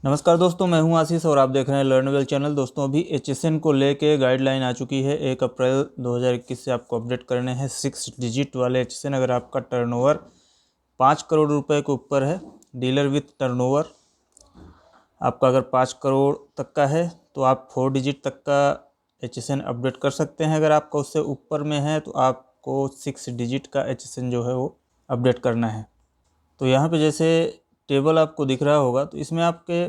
नमस्कार दोस्तों, मैं हूं आशीष और आप देख रहे हैं लर्नवेल चैनल। दोस्तों अभी एचएसएन को लेके गाइडलाइन आ चुकी है। 1 अप्रैल 2021 से आपको अपडेट करने हैं 6 डिजिट वाले एचएसएन। अगर आपका टर्नओवर 5 करोड़ रुपए के ऊपर है, डीलर विथ टर्नओवर आपका अगर 5 करोड़ तक का है तो आप 4 डिजिट तक का एचएसएन अपडेट कर सकते हैं। अगर आपका उससे ऊपर में है तो आपको 6 डिजिट का एचएसएन जो है वो अपडेट करना है। तो यहाँ पे जैसे टेबल आपको दिख रहा होगा, तो इसमें आपके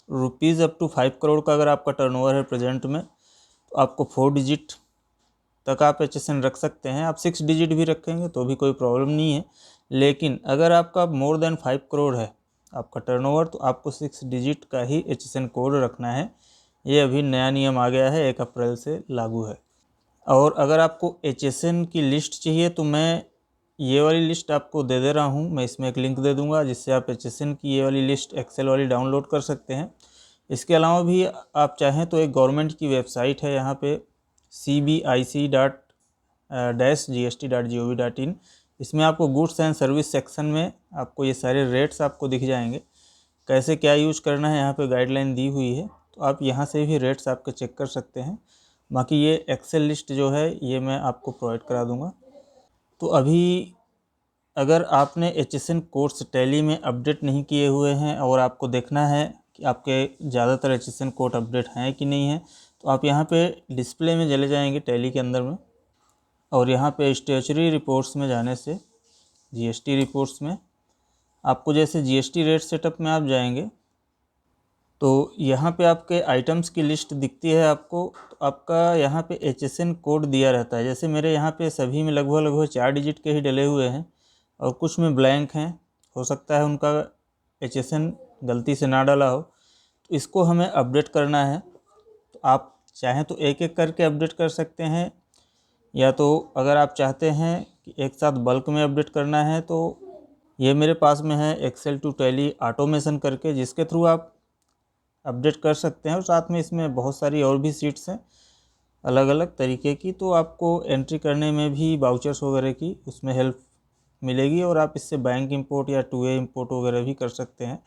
रुपीज़ अप टू 5 करोड़ का अगर आपका टर्नओवर है प्रेजेंट में, तो आपको 4 डिजिट तक आप एचएसएन रख सकते हैं। आप 6 डिजिट भी रखेंगे तो भी कोई प्रॉब्लम नहीं है। लेकिन अगर आपका मोर देन 5 करोड़ है आपका टर्नओवर, तो आपको 6 डिजिट का ही एचएसएन कोड रखना है। ये अभी नया नियम आ गया है, 1 अप्रैल से लागू है। और अगर आपको एचएसएन की लिस्ट चाहिए तो मैं ये वाली लिस्ट आपको दे दे रहा हूँ। मैं इसमें एक लिंक दे दूँगा जिससे आप एचएसएन की ये वाली लिस्ट एक्सेल वाली डाउनलोड कर सकते हैं। इसके अलावा भी आप चाहें तो एक गवर्नमेंट की वेबसाइट है यहाँ पे cbic-gst.gov.in। इसमें आपको गुड्स एंड सर्विस सेक्शन में आपको ये सारे रेट्स आपको दिख जाएंगे। कैसे क्या यूज करना है यहाँ पे गाइडलाइन दी हुई है, तो आप यहाँ से भी रेट्स आपके चेक कर सकते हैं। बाकी ये एक्सेल लिस्ट जो है ये मैं आपको प्रोवाइड करा दूँगा। तो अभी अगर आपने एचएसएन कोर्स टैली में अपडेट नहीं किए हुए हैं और आपको देखना है कि आपके ज़्यादातर एचएसएन कोड अपडेट हैं कि नहीं है, तो आप यहाँ पे डिस्प्ले में चले जाएंगे टैली के अंदर में, और यहाँ पे स्टैट्यूटरी रिपोर्ट्स में जाने से जीएसटी रिपोर्ट्स में आपको जैसे जीएसटी रेट सेटअप में आप जाएंगे तो यहाँ पे आपके आइटम्स की लिस्ट दिखती है आपको। तो आपका यहाँ पे एचएसएन कोड दिया रहता है। जैसे मेरे यहाँ पे सभी में लगभग 4 डिजिट के ही डले हुए हैं और कुछ में ब्लैंक हैं। हो सकता है उनका एचएसएन गलती से ना डाला हो, तो इसको हमें अपडेट करना है। तो आप चाहें तो एक एक करके अपडेट कर सकते हैं, या तो अगर आप चाहते हैं कि एक साथ बल्क में अपडेट करना है तो ये मेरे पास में है एक्सेल टू टैली ऑटोमेशन करके, जिसके थ्रू आप अपडेट कर सकते हैं। और साथ में इसमें बहुत सारी और भी सीट्स हैं अलग अलग तरीके की, तो आपको एंट्री करने में भी वाउचर्स वगैरह की उसमें हेल्प मिलेगी और आप इससे बैंक इंपोर्ट या 2A इंपोर्ट वगैरह भी कर सकते हैं।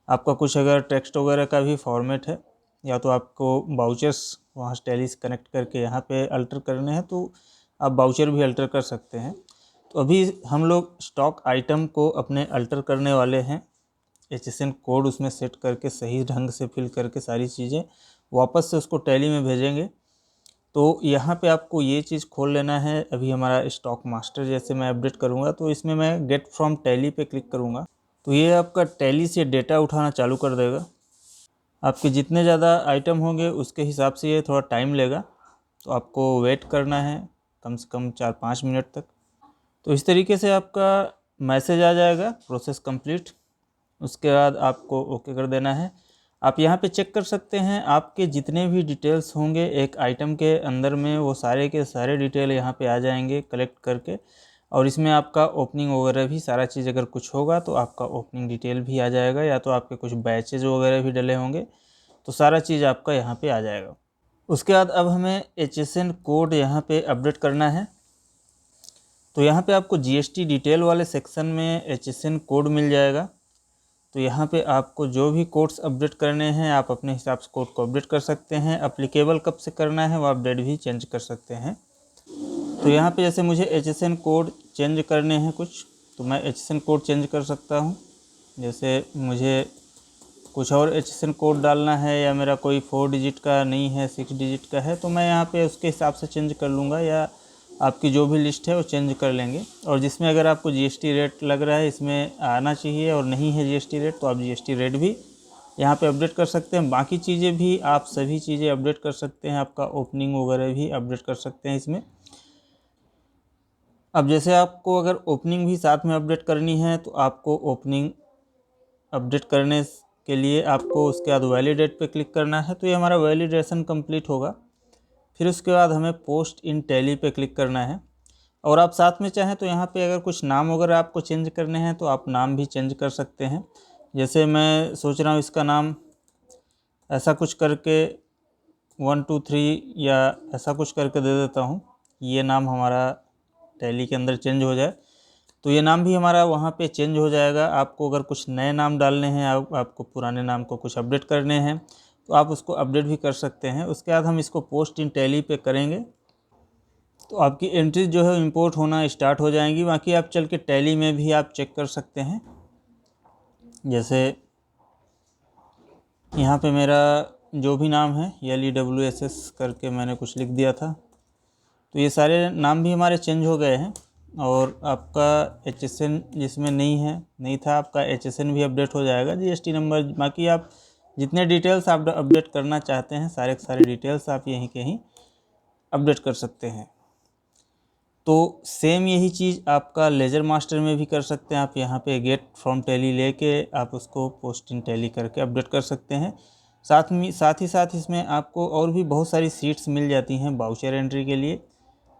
आपका कुछ अगर टेक्स्ट वगैरह का भी फॉर्मेट है या तो आपको वाउचर्स वहाँ टैली से कनेक्ट करके यहाँ पे अल्टर करने हैं तो आप वाउचर भी अल्टर कर सकते हैं। तो अभी हम लोग स्टॉक आइटम को अपने अल्टर करने वाले हैं। एचएसएन कोड उसमें सेट करके सही ढंग से फिल करके सारी चीज़ें वापस से उसको टैली में भेजेंगे। तो यहाँ पे आपको ये चीज़ खोल लेना है। अभी हमारा स्टॉक मास्टर जैसे मैं अपडेट करूँगा तो इसमें मैं गेट फ्रॉम टैली पे क्लिक करूँगा तो ये आपका टैली से डेटा उठाना चालू कर देगा। आपके जितने ज़्यादा आइटम होंगे उसके हिसाब से ये थोड़ा टाइम लेगा, तो आपको वेट करना है कम से कम 4-5 मिनट तक। तो इस तरीके से आपका मैसेज आ जाएगा प्रोसेस कंप्लीट। उसके बाद आपको ओके कर देना है। आप यहाँ पे चेक कर सकते हैं आपके जितने भी डिटेल्स होंगे एक आइटम के अंदर में, वो सारे के सारे डिटेल यहाँ पे आ जाएंगे कलेक्ट करके। और इसमें आपका ओपनिंग वगैरह भी सारा चीज़ अगर कुछ होगा तो आपका ओपनिंग डिटेल भी आ जाएगा, या तो आपके कुछ बैचेज वगैरह भी डले होंगे तो सारा चीज़ आपका यहाँ पे आ जाएगा। उसके बाद अब हमें एचएसएन कोड यहाँ पे अपडेट करना है। तो यहाँ पे आपको जीएसटी डिटेल वाले सेक्शन में एचएसएन कोड मिल जाएगा। तो यहाँ पे आपको जो भी कोड्स अपडेट करने हैं आप अपने हिसाब से कोड को अपडेट कर सकते हैं। एप्लीकेबल कब से करना है वो आप डेट भी चेंज कर सकते हैं। तो यहाँ पे जैसे मुझे एचएसएन कोड चेंज करने हैं कुछ, तो मैं एचएसएन कोड चेंज कर सकता हूँ। जैसे मुझे कुछ और एचएसएन कोड डालना है या मेरा कोई 4 डिजिट का नहीं है 6 डिजिट का है, तो मैं यहाँ पे उसके हिसाब से चेंज कर लूँगा, या आपकी जो भी लिस्ट है वो चेंज कर लेंगे। और जिसमें अगर आपको जीएसटी रेट लग रहा है इसमें आना चाहिए और नहीं है जीएसटी रेट, तो आप जीएसटी रेट भी यहाँ पे अपडेट कर सकते हैं। बाकी चीज़ें भी आप सभी चीज़ें अपडेट कर सकते हैं। आपका ओपनिंग वगैरह भी अपडेट कर सकते हैं इसमें। अब जैसे आपको अगर ओपनिंग भी साथ में अपडेट करनी है तो आपको ओपनिंग अपडेट करने के लिए आपको उसके बाद वैलिडेट पे क्लिक करना है। तो ये हमारा वैलिडेशन कंप्लीट होगा। फिर उसके बाद हमें पोस्ट इन टैली पे क्लिक करना है। और आप साथ में चाहें तो यहाँ पे अगर कुछ नाम वगैरह आपको चेंज करने हैं तो आप नाम भी चेंज कर सकते हैं। जैसे मैं सोच रहा हूँ इसका नाम ऐसा कुछ करके 1 2 3 या ऐसा कुछ करके दे देता हूँ। ये नाम हमारा टैली के अंदर चेंज हो जाए, तो ये नाम भी हमारा वहाँ पे चेंज हो जाएगा। आपको अगर कुछ नए नाम डालने हैं, आपको पुराने नाम को कुछ अपडेट करने हैं, तो आप उसको अपडेट भी कर सकते हैं। उसके बाद हम इसको पोस्ट इन टैली पे करेंगे तो आपकी एंट्रीज जो है इंपोर्ट होना स्टार्ट हो जाएंगी। बाकी आप चल के टैली में भी आप चेक कर सकते हैं। जैसे यहाँ पे मेरा जो भी नाम है LEWSS करके मैंने कुछ लिख दिया था, तो ये सारे नाम भी हमारे चेंज हो गए हैं। और आपका HSN जिसमें नहीं था, आपका HSN भी अपडेट हो जाएगा, GST नंबर। बाकी आप जितने डिटेल्स आप अपडेट करना चाहते हैं, सारे के सारे डिटेल्स आप यहीं के ही अपडेट कर सकते हैं। तो सेम यही चीज़ आपका लेजर मास्टर में भी कर सकते हैं। आप यहाँ पे गेट फ्रॉम टैली लेके आप उसको पोस्ट इन टैली करके अपडेट कर सकते हैं। साथ ही साथ इसमें आपको और भी बहुत सारी सीट्स मिल जाती हैं वाउचर एंट्री के लिए,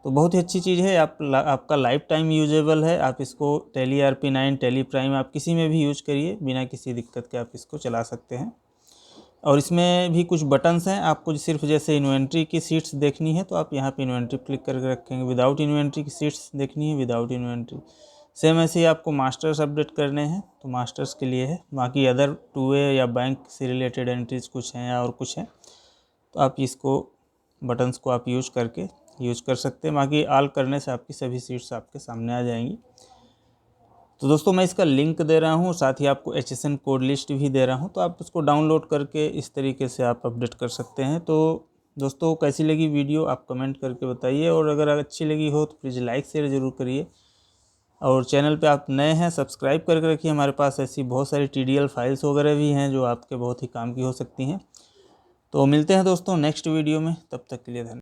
तो बहुत ही अच्छी चीज़ है। आपका लाइफ टाइम यूजेबल है। आप इसको टैली RP9, टैली प्राइम आप किसी में भी यूज करिए, बिना किसी दिक्कत के आप इसको चला सकते हैं। और इसमें भी कुछ बटन्स हैं। आपको सिर्फ जैसे इन्वेंट्री की सीट्स देखनी है तो आप यहाँ पे इन्वेंट्री क्लिक करके रखेंगे। विदाउट इन्वेंट्री की सीट्स देखनी है, विदाउट इन्वेंट्री। सेम ऐसे ही आपको मास्टर्स अपडेट करने हैं तो मास्टर्स के लिए है। बाकी अदर 2A या बैंक से रिलेटेड एंट्रीज कुछ हैं या और कुछ हैं, तो आप इसको बटन्स को आप यूज कर सकते हैं। बाकी ऑल करने से आपकी सभी सीट्स आपके सामने आ जाएंगी। तो दोस्तों मैं इसका लिंक दे रहा हूँ, साथ ही आपको HSN कोड लिस्ट भी दे रहा हूँ, तो आप उसको डाउनलोड करके इस तरीके से आप अपडेट कर सकते हैं। तो दोस्तों कैसी लगी वीडियो आप कमेंट करके बताइए, और अगर अच्छी लगी हो तो प्लीज़ लाइक शेयर ज़रूर करिए। और चैनल पे आप नए हैं सब्सक्राइब करके रखिए। हमारे पास ऐसी बहुत सारी TDL फाइल्स वगैरह भी हैं जो आपके बहुत ही काम की हो सकती हैं। तो मिलते हैं दोस्तों नेक्स्ट वीडियो में, तब तक के लिए धन्यवाद।